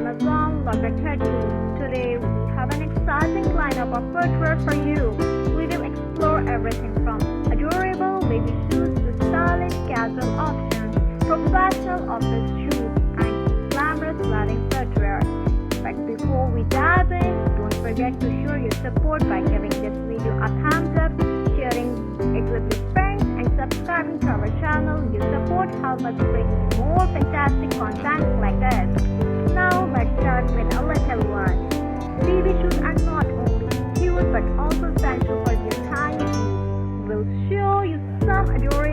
Amazon Locker 13. Today we have an exciting lineup of footwear for you. We will explore everything from adorable baby shoes to stylish casual options, professional office shoes, and glamorous wedding footwear. But before we dive in, don't forget to show your support by giving this video a thumbs up, sharing it with your friends, and subscribing to our channel. Your support helps us bring you more fantastic content like this. Now let's start with a little one. Baby shoes are not only cute but also essential for their tiny feet. We'll show you some adorable